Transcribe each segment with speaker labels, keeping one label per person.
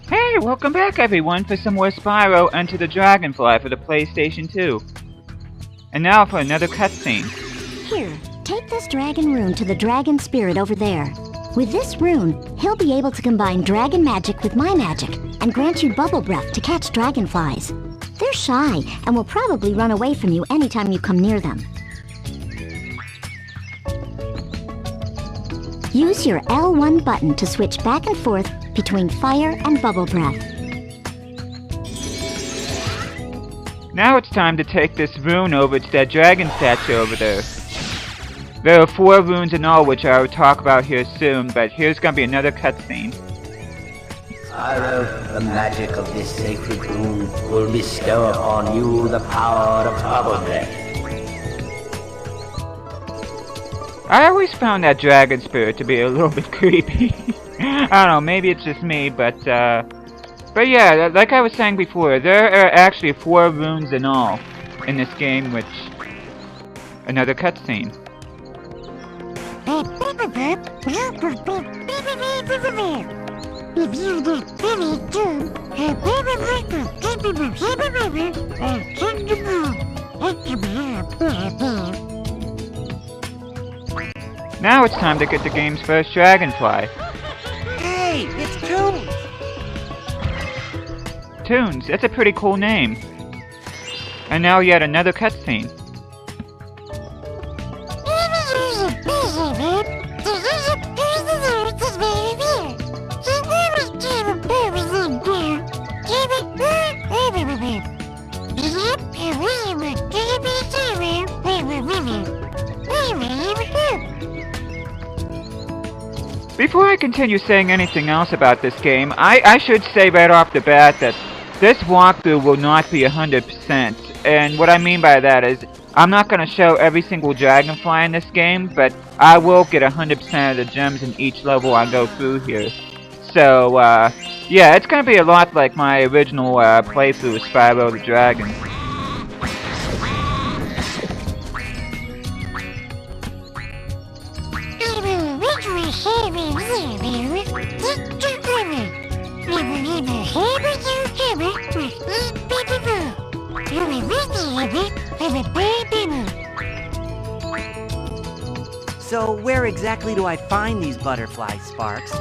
Speaker 1: Hey, welcome back everyone for some more Spyro Enter the Dragonfly for the PlayStation 2. And now for another cutscene.
Speaker 2: Here, take this dragon rune to the dragon spirit over there. With this rune, he'll be able to combine dragon magic with my magic and grant you bubble breath to catch dragonflies. They're shy and will probably run away from you anytime you come near them. Use your L1 button to switch back and forth between fire and bubble breath.
Speaker 1: Now it's time to take this rune over to that dragon statue over there. There are 4 runes in all, which I will talk about here soon, but here's gonna be another cutscene.
Speaker 3: Spyro, the magic of this sacred rune will bestow upon you the power of bubble breath.
Speaker 1: I always found that dragon spirit to be a little bit creepy. I don't know, maybe it's just me, but yeah, like I was saying before, there are actually 4 runes in all in this game, which... Another cutscene. Now it's time to get the game's first dragonfly.
Speaker 4: Hey, it's Toons!
Speaker 1: Toons, that's a pretty cool name. And now yet another cutscene. Before I continue saying anything else about this game, I should say right off the bat that this walkthrough will not be 100%. And what I mean by that is, I'm not going to show every single dragonfly in this game, but I will get 100% of the gems in each level I go through here. So, yeah, it's going to be a lot like my original playthrough with Spyro the Dragon.
Speaker 4: So where exactly do I find these butterflies, Sparks?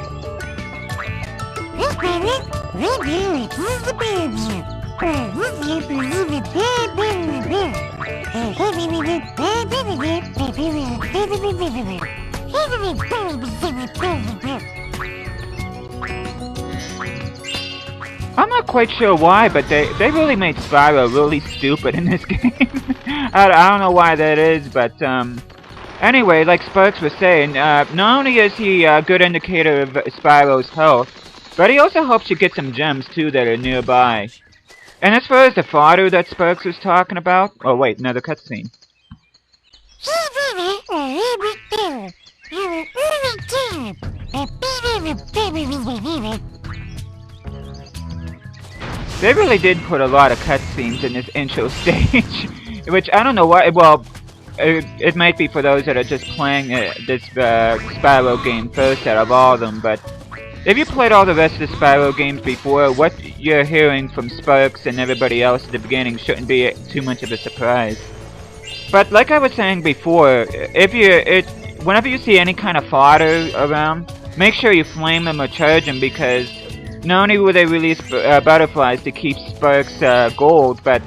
Speaker 1: I'm not quite sure why, but they really made Spyro really stupid in this game. I don't know why that is, but anyway, like Sparks was saying, not only is he a good indicator of Spyro's health, but he also helps you get some gems too that are nearby. And as far as the fodder that Sparks was talking about, oh wait, another cutscene. They really did put a lot of cutscenes in this intro stage, which I don't know why. Well, it might be for those that are just playing this Spyro game first out of all of them, but if you played all the rest of the Spyro games before, what you're hearing from Sparks and everybody else at the beginning shouldn't be too much of a surprise. But like I was saying before, whenever you see any kind of fodder around, make sure you flame them or charge them, because not only will they release butterflies to keep Sparks gold, but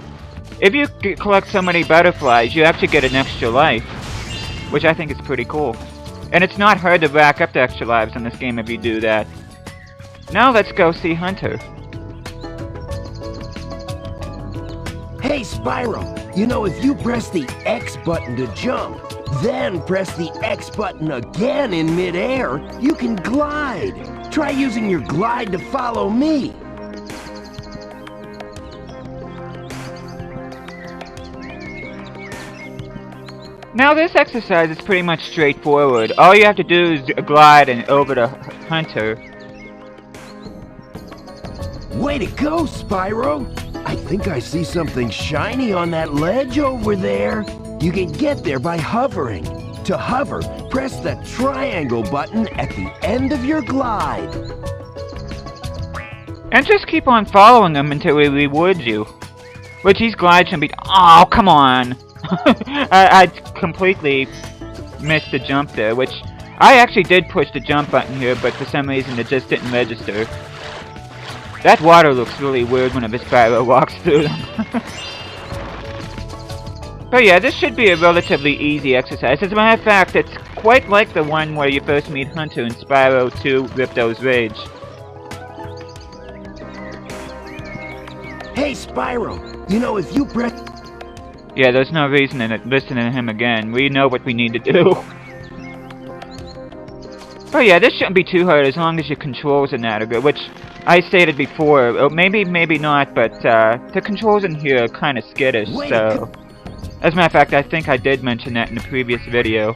Speaker 1: if you collect so many butterflies, you actually get an extra life, which I think is pretty cool. And it's not hard to rack up the extra lives in this game if you do that. Now let's go see Hunter.
Speaker 5: Hey Spyro, you know, if you press the X button to jump, then press the X button again in midair, you can glide. Try using your glide to follow me.
Speaker 1: Now this exercise is pretty much straightforward. All you have to do is glide and over to Hunter.
Speaker 5: Way to go, Spyro! I think I see something shiny on that ledge over there. You can get there by hovering. To hover, press the triangle button at the end of your glide.
Speaker 1: And just keep on following him until he rewards you. Which these glides can be— oh, come on! I completely missed the jump there, which I actually did push the jump button here, but for some reason it just didn't register. That water looks really weird whenever Spyro walks through them. But yeah, this should be a relatively easy exercise. As a matter of fact, it's quite like the one where you first meet Hunter in Spyro 2 Ripto's Rage.
Speaker 5: Hey, Spyro! You know, if you press...
Speaker 1: Yeah, there's no reason in it listening to him again. We know what we need to do. But yeah, this shouldn't be too hard as long as your controls are not good, which I stated before. Maybe not, but the controls in here are kind of skittish, so... As a matter of fact, I think I did mention that in the previous video.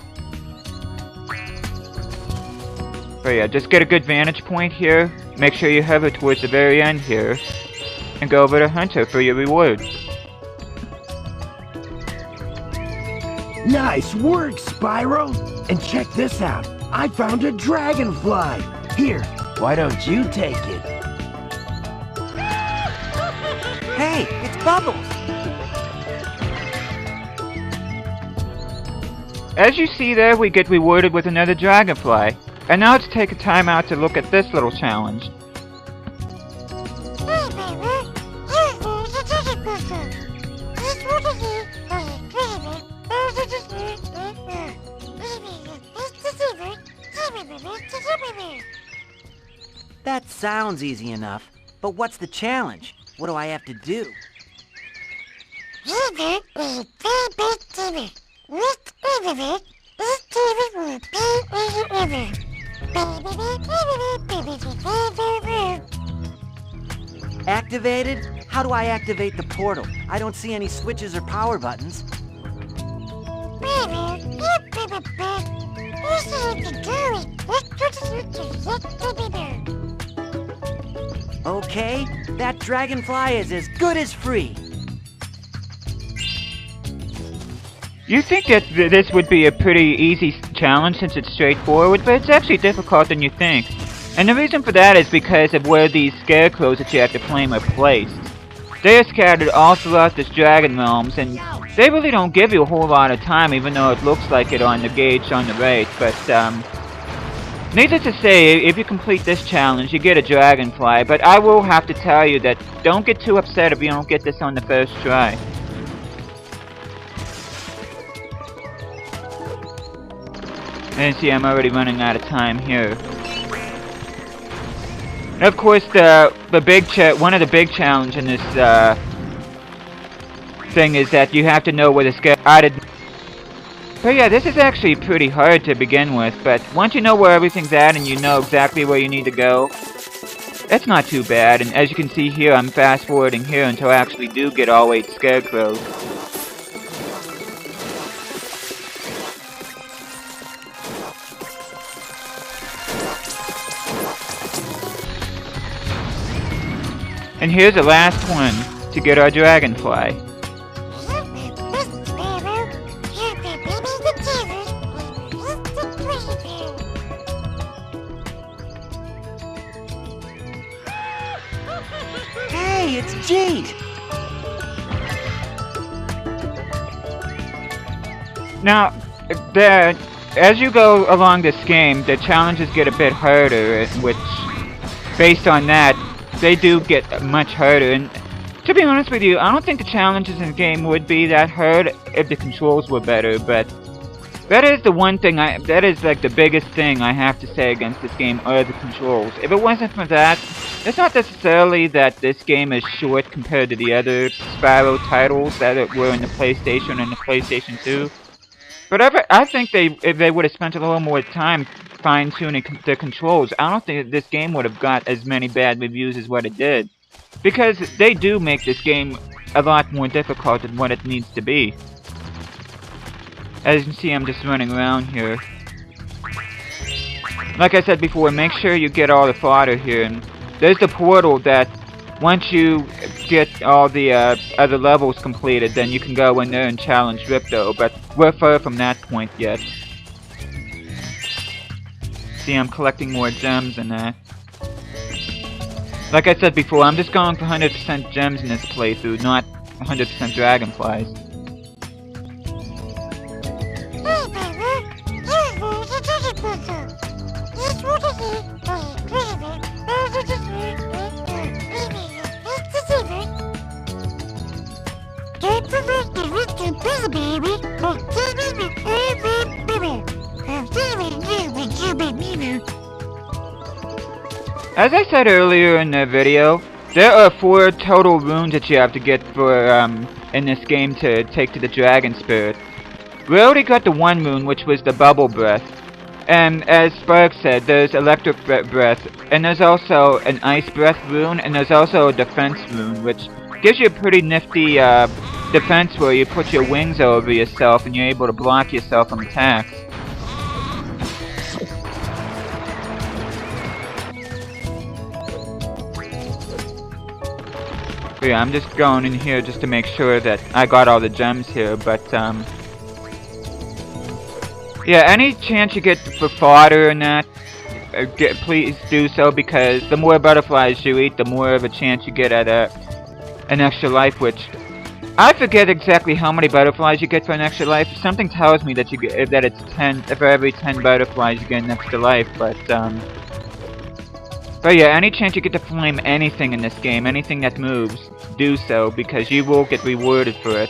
Speaker 1: But yeah, just get a good vantage point here. Make sure you hover towards the very end here. And go over to Hunter for your reward.
Speaker 5: Nice work, Spyro! And check this out. I found a dragonfly. Here, why don't you take it?
Speaker 4: Hey, it's Bubbles!
Speaker 1: As you see there, we get rewarded with another dragonfly. And now let's take a time out to look at this little challenge.
Speaker 4: That sounds easy enough, but what's the challenge? What do I have to do? Activated? How do I activate the portal? I don't see any switches or power buttons. Okay, that dragonfly is as good as free.
Speaker 1: You think that this would be a pretty easy challenge since it's straightforward, but it's actually difficult than you think. And the reason for that is because of where these scarecrows that you have to claim are placed. They are scattered all throughout this dragon realms, and they really don't give you a whole lot of time, even though it looks like it on the gauge on the right. But needless to say, if you complete this challenge, you get a dragonfly. But I will have to tell you that don't get too upset if you don't get this on the first try. And see, I'm already running out of time here. And of course, one of the big challenge in this thing is that you have to know where the scattered. But yeah, this is actually pretty hard to begin with. But once you know where everything's at and you know exactly where you need to go, it's not too bad. And as you can see here, I'm fast forwarding here until I actually do get all 8 scarecrows. And here's the last one to get our dragonfly.
Speaker 4: Hey, it's G!
Speaker 1: Now, as you go along this game, the challenges get a bit harder, which, based on that, they do get much harder. And to be honest with you, I don't think the challenges in the game would be that hard if the controls were better, but that is the one thing that is like the biggest thing I have to say against this game are the controls. If it wasn't for that, it's not necessarily that this game is short compared to the other Spyro titles that were in the PlayStation and the PlayStation 2. But I think if they would have spent a little more time fine-tuning the controls, I don't think this game would have got as many bad reviews as what it did. Because they do make this game a lot more difficult than what it needs to be. As you can see, I'm just running around here. Like I said before, make sure you get all the fodder here. And there's the portal that once you get all the other levels completed, then you can go in there and challenge Ripto, but we're far from that point yet. See, I'm collecting more gems and that. Like I said before, I'm just going for 100% gems in this playthrough, not 100% dragonflies. As I said earlier in the video, there are 4 total runes that you have to get for in this game to take to the dragon spirit. We already got the 1 rune, which was the bubble breath. And as Spark said, there's electric breath, and there's also an ice breath rune, and there's also a defense rune, which gives you a pretty nifty defense where you put your wings over yourself and you're able to block yourself from attacks. But yeah, I'm just going in here just to make sure that I got all the gems here, but yeah, any chance you get for fodder and that, please do so, because the more butterflies you eat, the more of a chance you get at an extra life, which I forget exactly how many butterflies you get for an extra life. Something tells me that you get that it's 10 for every 10 butterflies you get an extra life, but yeah, any chance you get to flame anything in this game, anything that moves, do so, because you will get rewarded for it.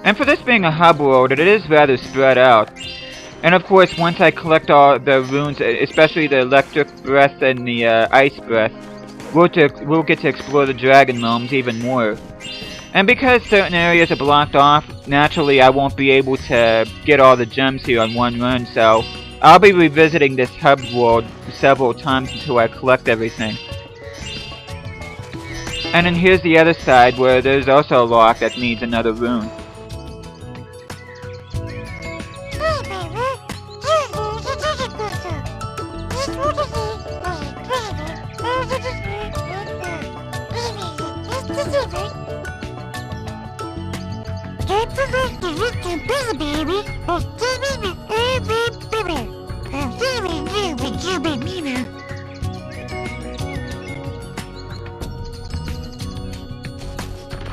Speaker 1: And for this being a hub world, it is rather spread out. And of course, once I collect all the runes, especially the electric breath and the ice breath, we'll get to explore the dragon realms even more. And because certain areas are blocked off, naturally I won't be able to get all the gems here on one run, so I'll be revisiting this hub world several times until I collect everything. And then here's the other side where there's also a lock that needs another rune.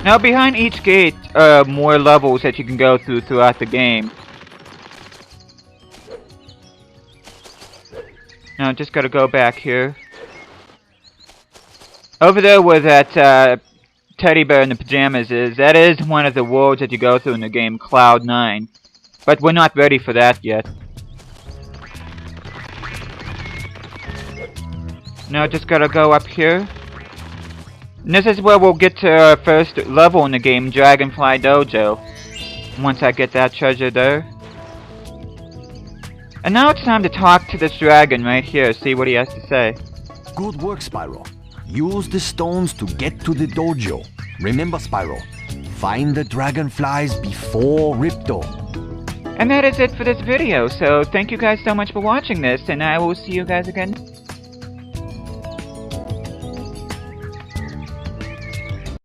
Speaker 1: Now behind each gate are more levels that you can go through throughout the game. Now just gotta go back here. Over there where that teddy bear in the pajamas is, that is one of the worlds that you go through in the game, Cloud 9. But we're not ready for that yet. Now just gotta go up here. And this is where we'll get to our first level in the game, Dragonfly Dojo. Once I get that treasure there. And now it's time to talk to this dragon right here, see what he has to say.
Speaker 6: Good work, Spyro. Use the stones to get to the dojo. Remember, Spyro, find the dragonflies before Ripto.
Speaker 1: And that is it for this video, so thank you guys so much for watching this, and I will see you guys again